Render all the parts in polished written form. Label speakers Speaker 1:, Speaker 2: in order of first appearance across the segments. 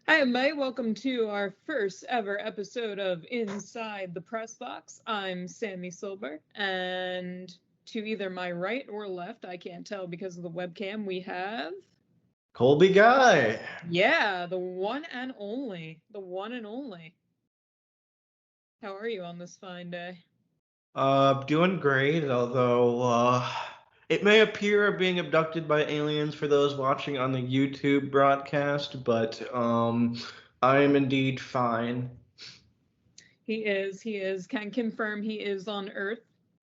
Speaker 1: Hi, everybody. Welcome to our first ever episode of Inside the Pressbox. I'm Sammi Silber, and to either my right or left, I can't tell because of the webcam, we have,
Speaker 2: Colby Guy.
Speaker 1: yeah, the one and only. The one and only. How are you on this fine day?
Speaker 2: Doing great, although it may appear I'm being abducted by aliens for those watching on the YouTube broadcast, but I am indeed fine.
Speaker 1: He is. Can confirm he is on Earth.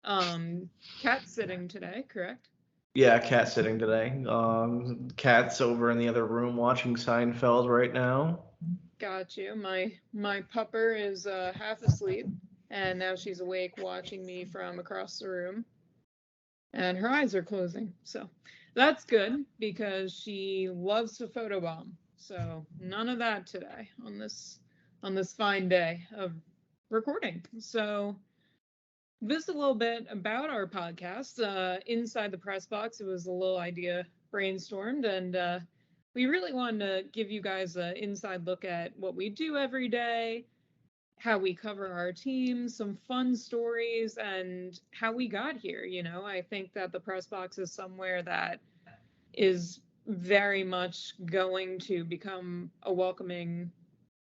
Speaker 1: Cat sitting today, correct?
Speaker 2: Yeah, cat sitting today. Cat's over in the other room watching Seinfeld right now.
Speaker 1: Got you. My pupper is half asleep, and now she's awake watching me from across the room, and her eyes are closing. So that's good because she loves to photobomb. So none of that today on this fine day of recording. So this is a little bit about our podcast. Inside the press box, it was a little idea brainstormed, and we really wanted to give you guys an inside look at what we do every day, how we cover our team, some fun stories, and how we got here. I think that the press box is somewhere that is very much going to become a welcoming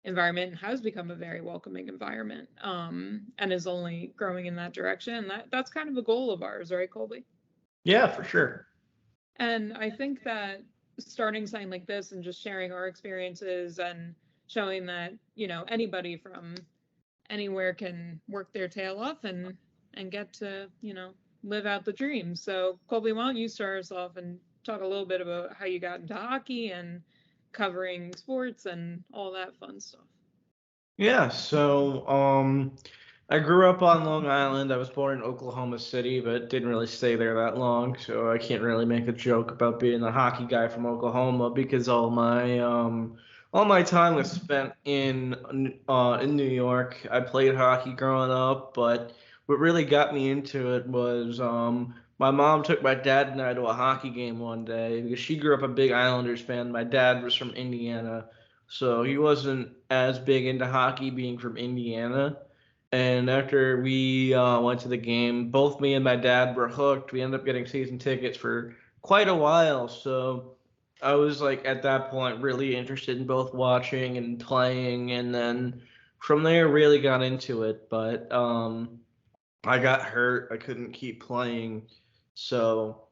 Speaker 1: environment and has become a very welcoming environment, and is only growing in that direction. And that's kind of a goal of ours, right, Colby?
Speaker 2: Yeah, for sure.
Speaker 1: And I think that starting something like this and just sharing our experiences and showing that, anybody from anywhere can work their tail off and get to, live out the dream. So, Colby, why don't you start us off and talk a little bit about how you got into hockey and covering sports and all that fun stuff?
Speaker 2: Yeah, so I grew up on Long Island. I was born in Oklahoma City, but didn't really stay there that long, so I can't really make a joke about being a hockey guy from Oklahoma because all my time was spent in New York. I played hockey growing up, but what really got me into it was my mom took my dad and I to a hockey game one day because she grew up a big Islanders fan. My dad was from Indiana, so he wasn't as big into hockey being from Indiana. And after we went to the game, both me and my dad were hooked. We ended up getting season tickets for quite a while. So I was like at that point really interested in both watching and playing. And then from there, really got into it. But I got hurt. I couldn't keep playing. So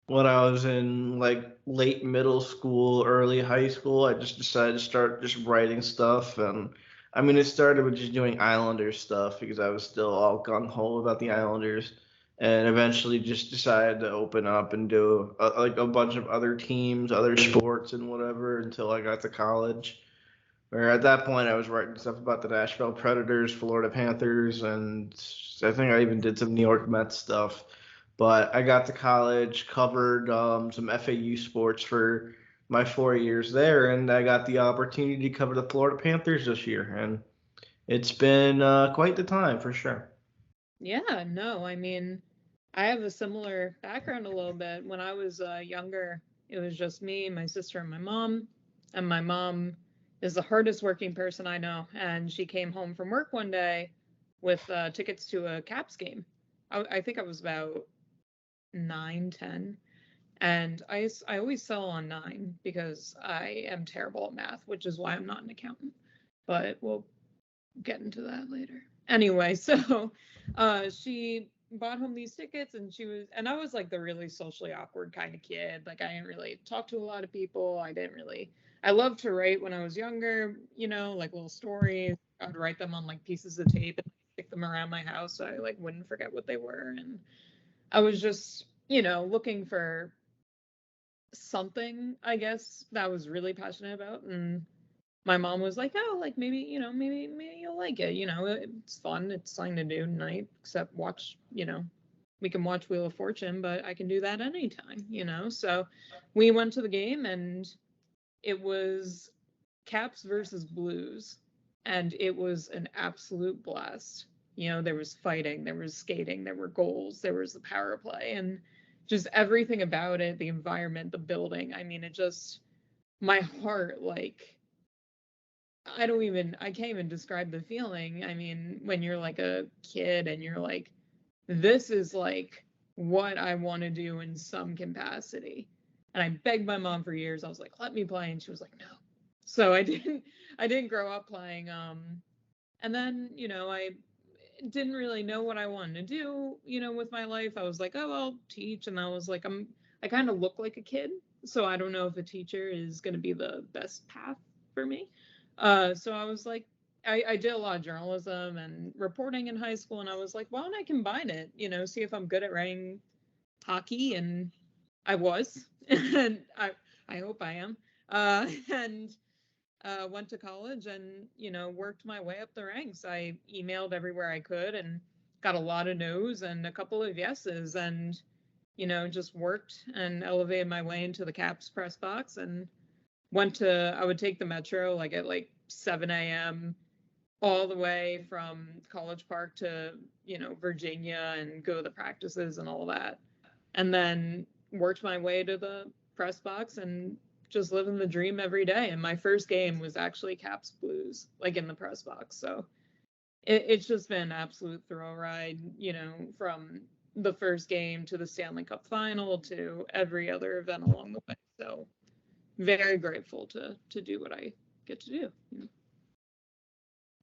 Speaker 2: when I was in like late middle school, early high school, I just decided to start just writing stuff. And I mean, it started with just doing Islanders stuff because I was still all gung ho about the Islanders. And eventually just decided to open up and do like a bunch of other teams, other sports, and whatever until I got to college. Where at that point I was writing stuff about the Nashville Predators, Florida Panthers, and I think I even did some New York Mets stuff. But I got to college, covered some FAU sports for my 4 years there, and I got the opportunity to cover the Florida Panthers this year, and it's been quite the time for sure.
Speaker 1: Yeah, no, I mean, I have a similar background a little bit. When I was younger, it was just me, my sister, and my mom. And my mom is the hardest working person I know. And she came home from work one day with tickets to a Caps game. I think I was about 9, 10. And I always sell on 9 because I am terrible at math, which is why I'm not an accountant. But we'll get into that later. Anyway, so she bought home these tickets, and I was like the really socially awkward kind of kid. Like I didn't really talk to a lot of people. I loved to write when I was younger, like little stories. I'd write them on like pieces of tape and stick them around my house so I like wouldn't forget what they were. And I was just, looking for something, I guess, that I was really passionate about. And my mom was like, "Oh, like maybe you'll like it. It's fun. It's something to do tonight. Except watch. We can watch Wheel of Fortune, but I can do that anytime. So we went to the game, and it was Caps versus Blues, and it was an absolute blast. There was fighting, there was skating, there were goals, there was the power play, and just everything about it, the environment, the building. I mean, it just my heart like I can't even describe the feeling. I mean, when you're like a kid and you're like, this is like what I want to do in some capacity. And I begged my mom for years. I was like, let me play. And she was like, no. So I didn't grow up playing. And then, I didn't really know what I wanted to do, with my life. I was like, oh, I'll teach. And I was like, I kind of look like a kid. So I don't know if a teacher is going to be the best path for me. So I was like, I did a lot of journalism and reporting in high school. And I was like, why don't I combine it, see if I'm good at writing hockey. And I was, and I hope I am. And went to college and, worked my way up the ranks. I emailed everywhere I could and got a lot of no's and a couple of yeses and, just worked and elevated my way into the Caps press box and I would take the metro like at like 7 a.m. all the way from College Park to, Virginia and go to the practices and all that. And then worked my way to the press box and just living the dream every day. And my first game was actually Caps Blues, like in the press box. So it's just been an absolute thrill ride, from the first game to the Stanley Cup final to every other event along the way. So very grateful to do what I get to do.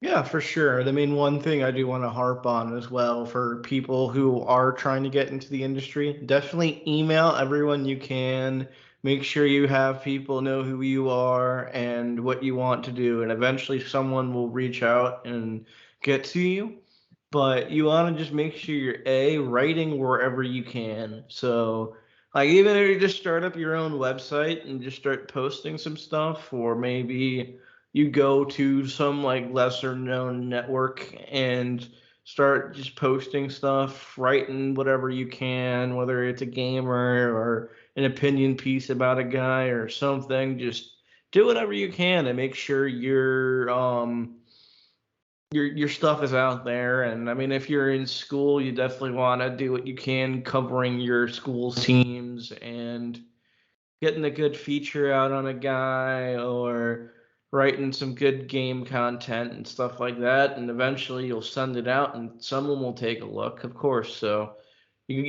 Speaker 2: Yeah, for sure. I mean, one thing I do want to harp on as well for people who are trying to get into the industry, definitely email everyone you can. Make sure you have people know who you are and what you want to do, and eventually someone will reach out and get to you. But you want to just make sure you're writing wherever you can. So, like, even if you just start up your own website and just start posting some stuff, or maybe you go to some like lesser known network and start just posting stuff, writing whatever you can, whether it's a gamer or an opinion piece about a guy or something. Just do whatever you can to make sure your stuff is out there. And I mean, if you're in school, you definitely want to do what you can covering your school's teams and getting a good feature out on a guy or writing some good game content and stuff like that. And eventually you'll send it out and someone will take a look, of course. So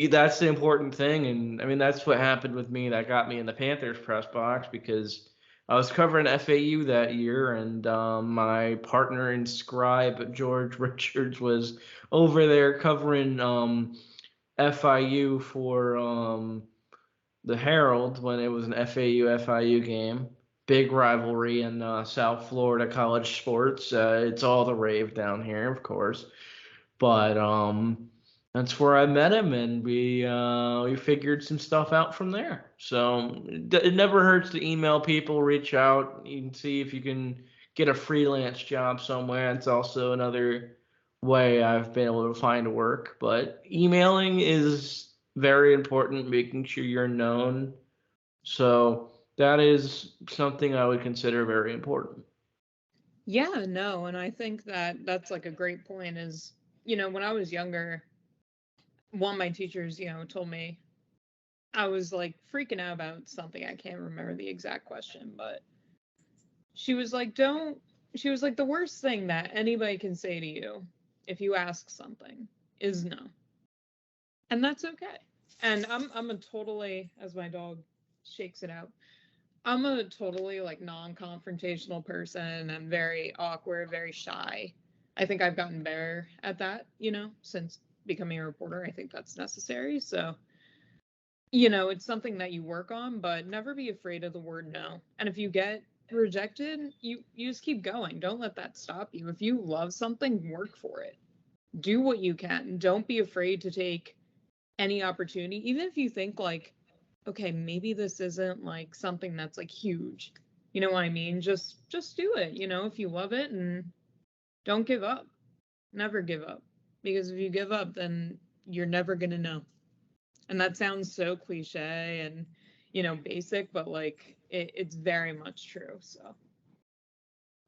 Speaker 2: that's the important thing. And I mean, that's what happened with me that got me in the Panthers press box, because I was covering FAU that year, and my partner in scribe, George Richards, was over there covering FIU for the Herald when it was an FAU FIU game. Big rivalry in South Florida college sports. It's all the rave down here, of course. But that's where I met him, and we figured some stuff out from there. So it never hurts to email people, reach out, you can see if you can get a freelance job somewhere. It's also another way I've been able to find work. But emailing is very important, making sure you're known. So that is something I would consider very important.
Speaker 1: Yeah, no, and I think that that's like a great point is, when I was younger, one of my teachers, told me I was like freaking out about something. I can't remember the exact question, but she was like, she was like, the worst thing that anybody can say to you if you ask something is no. And that's okay. And I'm a totally, as my dog shakes it out, I'm a totally like non-confrontational person. I'm very awkward, very shy. I think I've gotten better at that, since becoming a reporter. I think that's necessary. So, it's something that you work on, but never be afraid of the word no. And if you get rejected, you just keep going. Don't let that stop you. If you love something, work for it. Do what you can. Don't be afraid to take any opportunity, even if you think like, okay, maybe this isn't like something that's like huge. You know what I mean? Just do it, if you love it, and don't give up. Never give up. Because if you give up, then you're never going to know. And that sounds so cliche and, basic, but like it's very much true. So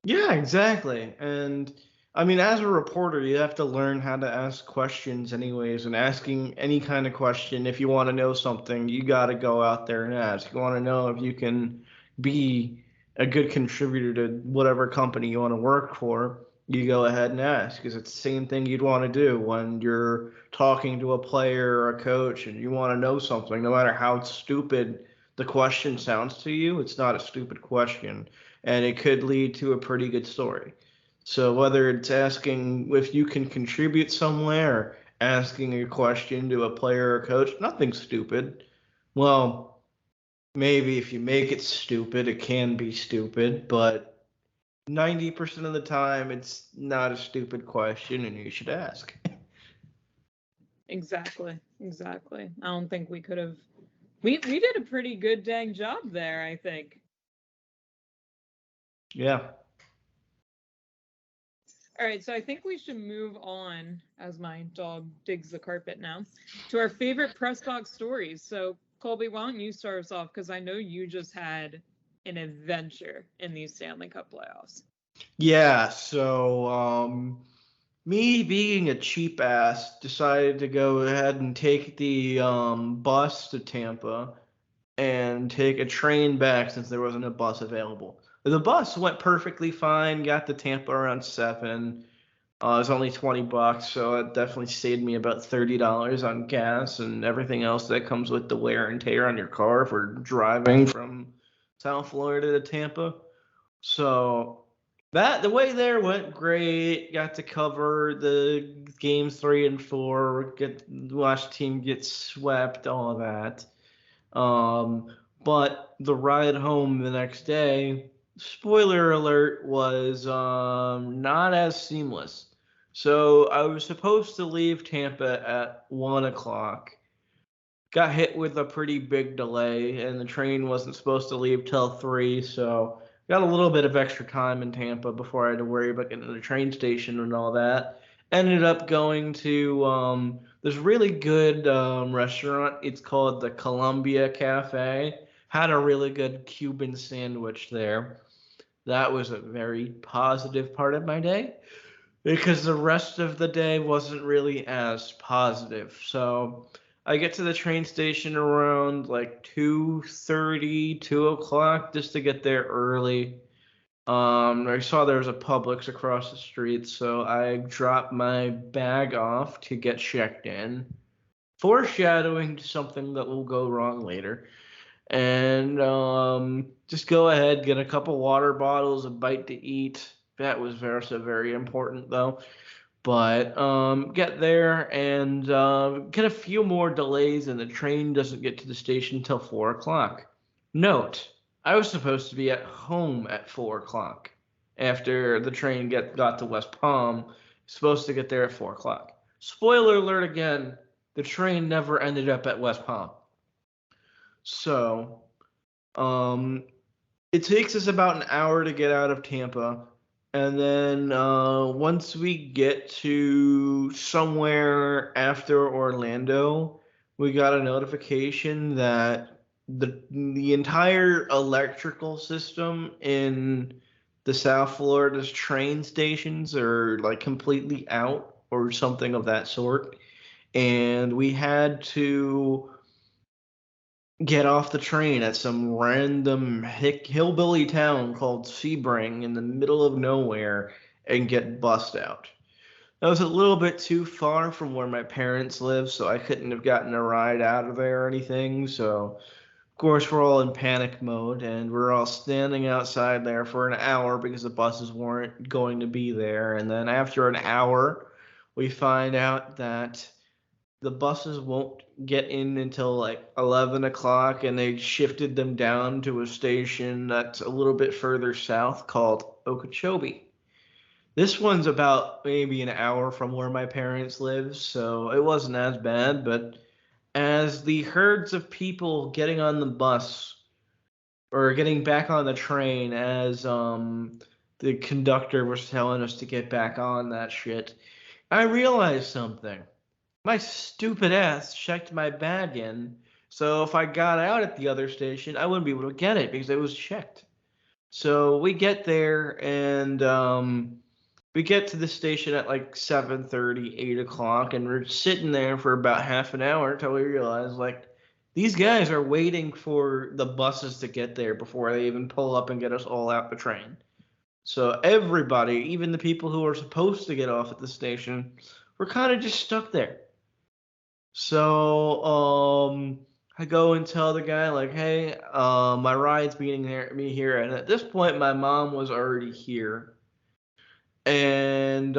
Speaker 2: Yeah, exactly. And I mean, as a reporter, you have to learn how to ask questions, anyways. And asking any kind of question, if you want to know something, you got to go out there and ask. You want to know if you can be a good contributor to whatever company you want to work for, you go ahead and ask, because it's the same thing you'd want to do when you're talking to a player or a coach and you want to know something. No matter how stupid the question sounds to you, it's not a stupid question, and it could lead to a pretty good story. So whether it's asking if you can contribute somewhere, asking a question to a player or coach, nothing's stupid. Well, maybe if you make it stupid, it can be stupid, but 90% of the time, it's not a stupid question, and you should ask.
Speaker 1: Exactly. I don't think we could have. We did a pretty good dang job there, I think.
Speaker 2: Yeah.
Speaker 1: All right, so I think we should move on, as my dog digs the carpet now, to our favorite press box stories. So, Colby, why don't you start us off? Because I know you just had an adventure in these Stanley Cup playoffs.
Speaker 2: Yeah, so me being a cheap ass decided to go ahead and take the bus to Tampa and take a train back since there wasn't a bus available. The bus went perfectly fine, got to Tampa around 7. It was only $20, so it definitely saved me about $30 on gas and everything else that comes with the wear and tear on your car for driving from South Florida to Tampa. So the way there went great. Got to cover the games 3 and 4. Watch the team get swept, all of that. But the ride home the next day, spoiler alert, was not as seamless. So I was supposed to leave Tampa at 1 o'clock. Got hit with a pretty big delay, and the train wasn't supposed to leave till 3. So got a little bit of extra time in Tampa before I had to worry about getting to the train station and all that. Ended up going to this really good restaurant. It's called the Columbia Cafe. Had a really good Cuban sandwich there. That was a very positive part of my day because the rest of the day wasn't really as positive. So I get to the train station around like 2:30, 2 o'clock, just to get there early. I saw there was a Publix across the street, so I dropped my bag off to get checked in, foreshadowing something that will go wrong later. And just go ahead, get a couple water bottles, a bite to eat. That was very important though. But get there and get a few more delays, and the train doesn't get to the station till 4 o'clock. Note, I was supposed to be at home at 4 o'clock after the train got to West Palm. Supposed to get there at 4 o'clock. Spoiler alert again, the train never ended up at West Palm. So, it takes us about an hour to get out of Tampa. And then once we get to somewhere after Orlando, we got a notification that the entire electrical system in the South Florida's train stations are like completely out or something of that sort. And we had to get off the train at some random hillbilly town called Sebring in the middle of nowhere and get bussed out. That was a little bit too far from where my parents live, so I couldn't have gotten a ride out of there or anything. So, of course, we're all in panic mode, and we're all standing outside there for an hour because the buses weren't going to be there. And then after an hour, we find out that the buses won't get in until like 11 o'clock, and they shifted them down to a station that's a little bit further south called Okeechobee. This one's about maybe an hour from where my parents live, so it wasn't as bad. But as the herds of people getting on the bus or getting back on the train, as the conductor was telling us to get back on that shit, I realized something. My stupid ass checked my bag in, so if I got out at the other station, I wouldn't be able to get it because it was checked. So we get there, and we get to the station at like 7:30, 8 o'clock, and we're sitting there for about half an hour until we realize, like, These guys are waiting for the buses to get there before they even pull up and get us all out the train. So everybody, even the people who are supposed to get off at the station, were kind of just stuck there. So I go and tell the guy like, hey, my ride's meeting me here, and at this point, my mom was already here, and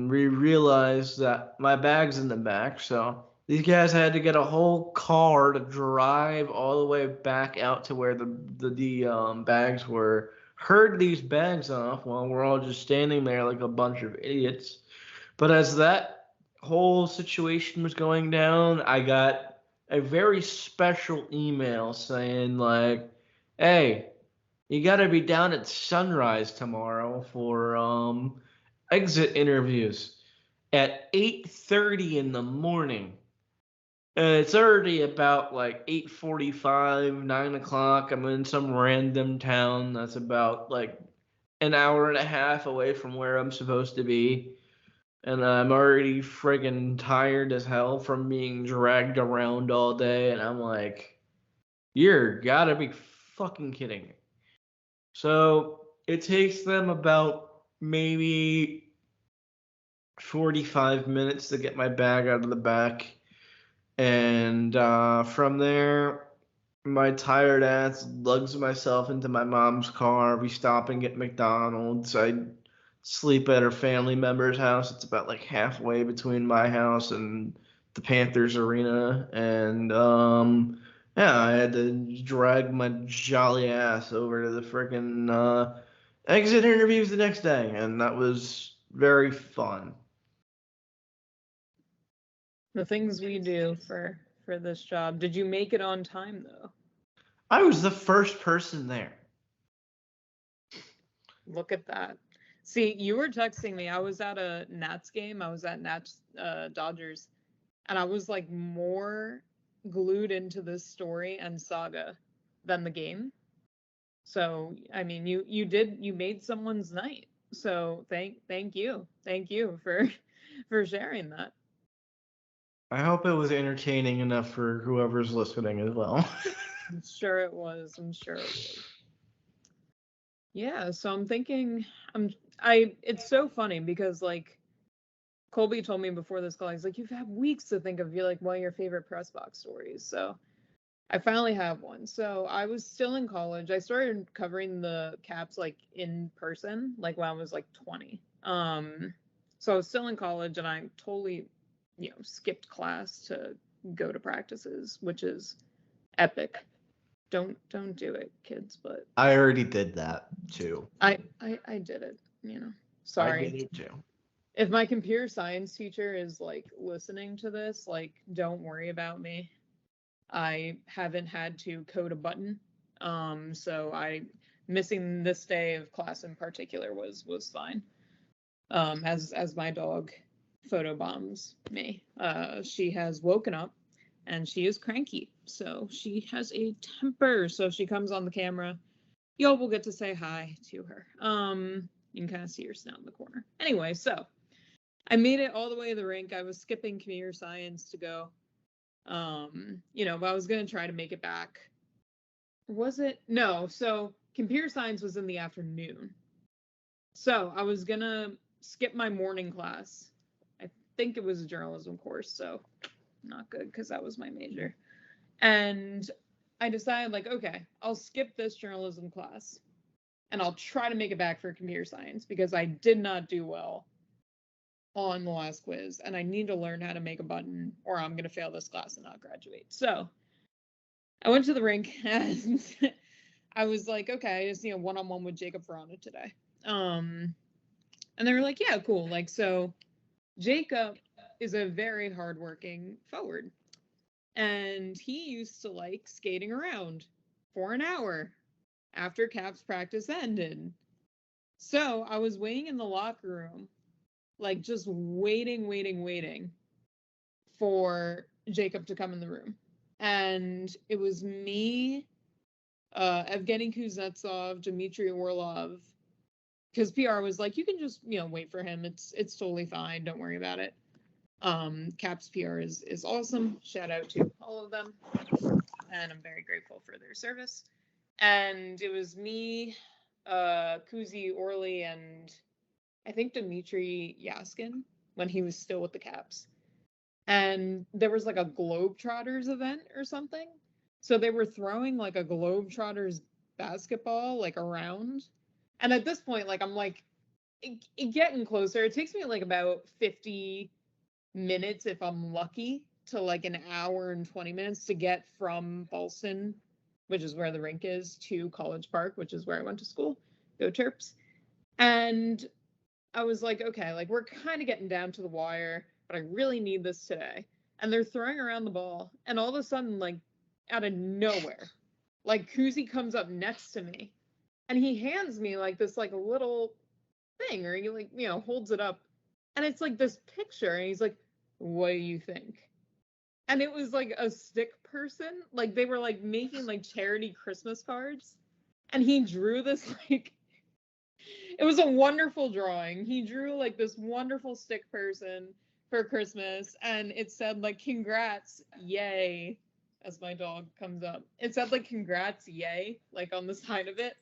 Speaker 2: we realized that my bag's in the back, so these guys had to get a whole car to drive all the way back out to where the bags were. Herd these bags off while we're all just standing there like a bunch of idiots. But as that whole situation was going down, I got a very special email saying like, "Hey, you got to be down at sunrise tomorrow for exit interviews at 8:30 in the morning." And it's already about like 8:45, 9 o'clock. I'm in some random town that's about like an hour and a half away from where I'm supposed to be. And I'm already friggin' tired as hell from being dragged around all day. And I'm like, you're gotta be fucking kidding me. So it takes them about maybe 45 minutes to get my bag out of the back. And from there, my tired ass lugs myself into my mom's car. We stop and get McDonald's. I sleep at her family member's house. It's about like halfway between my house and the Panthers arena. And yeah, I had to drag my jolly ass over to the freaking exit interviews the next day, and that was very fun.
Speaker 1: The things we do for this job. Did you make it on time though?
Speaker 2: I was the first person there.
Speaker 1: Look at that. See, you were texting me. I was at a Nats game. I was at Nats Dodgers, and I was like more glued into this story and saga than the game. So, I mean, you made someone's night. So, thank you. Thank you for for sharing that.
Speaker 2: I hope it was entertaining enough for whoever's listening as well.
Speaker 1: I'm sure it was. I'm sure it was. Yeah, so I'm thinking it's so funny because like Colby told me before this call, he's like, you've had weeks to think of one of your favorite press box stories. So I finally have one. So I was still in college. I started covering the Caps like in person, like when I was like 20. So I was still in college and I totally, skipped class to go to practices, which is epic. Don't do it, kids, but
Speaker 2: I already did that too.
Speaker 1: I did it, Sorry.
Speaker 2: I did it too.
Speaker 1: If my computer science teacher is like listening to this, like don't worry about me. I haven't had to code a button. So missing this day of class in particular was fine. As my dog photobombs me. She has woken up and she is cranky. So she has a temper. So if she comes on the camera, y'all will get to say hi to her. You can kind of see her snout in the corner. Anyway, so I made it all the way to the rink. I was skipping computer science to go. But I was going to try to make it back. Was it? No. So computer science was in the afternoon. So I was going to skip my morning class. I think it was a journalism course. So not good because that was my major. And I decided like, okay, I'll skip this journalism class and I'll try to make it back for computer science because I did not do well on the last quiz and I need to learn how to make a button or I'm going to fail this class and not graduate. So I went to the rink and I was like, okay, I just one-on-one with Jacob Verona today. And they were like, yeah, cool. Like, so Jacob is a very hardworking forward. And he used to like skating around for an hour after Caps practice ended. So I was waiting in the locker room, like just waiting for Jacob to come in the room. And it was me, Evgeny Kuznetsov, Dmitry Orlov, because PR was like, you can just, wait for him. It's totally fine. Don't worry about it. Caps PR is awesome. Shout out to all of them. and I'm very grateful for their service. And it was me, Kuzi Orley, and I think Dmitry Yaskin when he was still with the Caps. And there was like a Globetrotters event or something. So they were throwing like a Globetrotters basketball like around. And at this point, like I'm like getting closer. It takes me like about 50 minutes if I'm lucky to like an hour and 20 minutes to get from Ballston, which is where the rink is, to College Park, which is where I went to school. Go Terps. And I was like, okay, like we're kind of getting down to the wire, but I really need this today. And they're throwing around the ball, and all of a sudden, like out of nowhere, like Kuzi comes up next to me, and he hands me like this like little thing, or he like holds it up, and it's like this picture, and he's like, "What do you think?" And it was like a stick person, like they were like making like charity Christmas cards, and he drew this like. It was a wonderful drawing. He drew like this wonderful stick person for Christmas, and it said like "Congrats, yay," as my dog comes up. It said like "Congrats, yay," like on the side of it.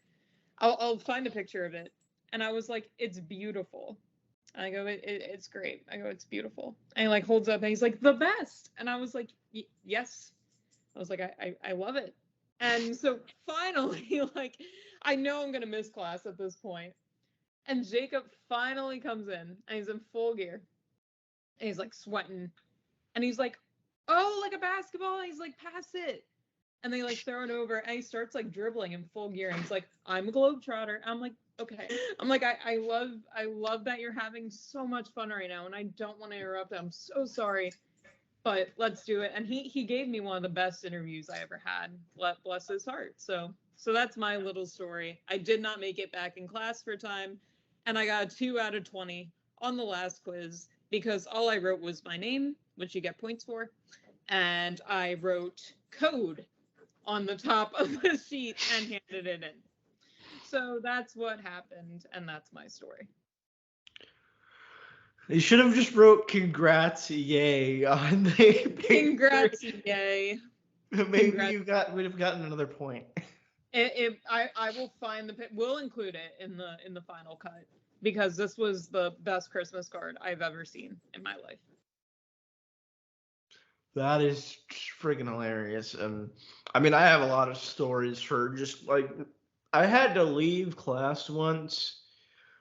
Speaker 1: I'll find a picture of it, and I was like, "It's beautiful." And I go, "It's great." I go, "It's beautiful." And he like holds up, and he's like, "The best," and I was like, "Yes." I was like, I love it. And so finally, like, I know I'm gonna miss class at this point. And Jacob finally comes in, and he's in full gear. And he's like sweating. And he's like, "Oh, like a basketball." And he's like, "Pass it." And they like throw it over, and he starts like dribbling in full gear. And he's like, "I'm a Globetrotter." I'm like, okay. I'm like, I love that you're having so much fun right now, and I don't want to interrupt. I'm so sorry, but let's do it. And he gave me one of the best interviews I ever had. Bless his heart. So that's my little story. I did not make it back in class for time, and I got a 2 out of 20 on the last quiz because all I wrote was my name, which you get points for, and I wrote code on the top of the sheet and handed it in. So that's what happened, and that's my story.
Speaker 2: You should have just wrote "Congrats, yay" on the paper.
Speaker 1: Congrats, yay.
Speaker 2: Maybe would have gotten another point.
Speaker 1: I will find we'll include it in the final cut because this was the best Christmas card I've ever seen in my life.
Speaker 2: That is friggin' hilarious. And I mean, I have a lot of stories for just like I had to leave class once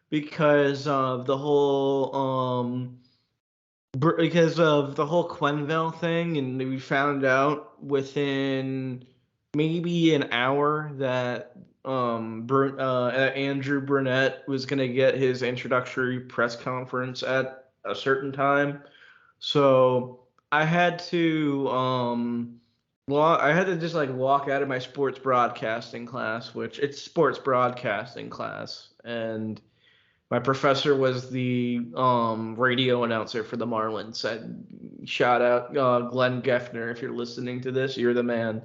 Speaker 2: because of the whole Quenville thing, and we found out within maybe an hour that Andrew Burnett was gonna get his introductory press conference at a certain time. So I had to just like walk out of my sports broadcasting class, which it's sports broadcasting class, and my professor was the radio announcer for the Marlins. Shout out Glenn Geffner, if you're listening to this, you're the man.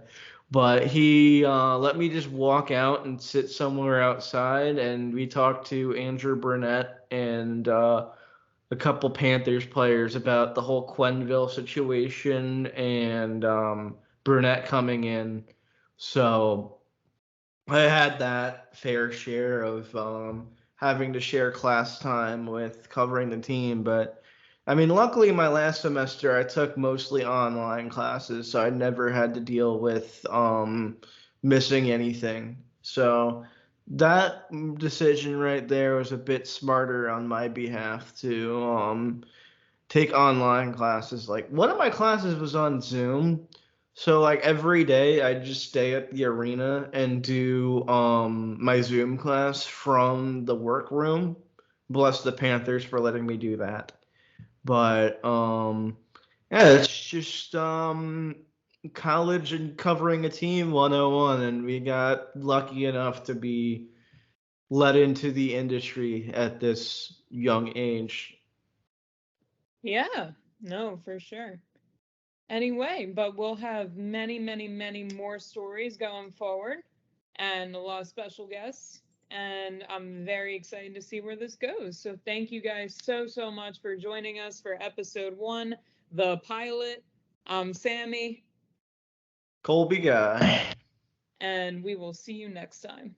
Speaker 2: But he let me just walk out and sit somewhere outside, and we talked to Andrew Burnett and a couple Panthers players about the whole Quenville situation and Burnett coming in. So I had that fair share of having to share class time with covering the team. But I mean, luckily my last semester I took mostly online classes, so I never had to deal with missing anything. So that decision right there was a bit smarter on my behalf to take online classes. Like one of my classes was on Zoom. So like every day I just stay at the arena and do my Zoom class from the workroom. Bless the Panthers for letting me do that. But yeah, it's just college and covering a team 101, and we got lucky enough to be let into the industry at this young age.
Speaker 1: Yeah, no, for sure. Anyway, but we'll have many, many, many more stories going forward and a lot of special guests. And I'm very excited to see where this goes. So thank you guys so much for joining us for episode 1, the pilot. I'm Sammi.
Speaker 2: Colby Guy.
Speaker 1: And we will see you next time.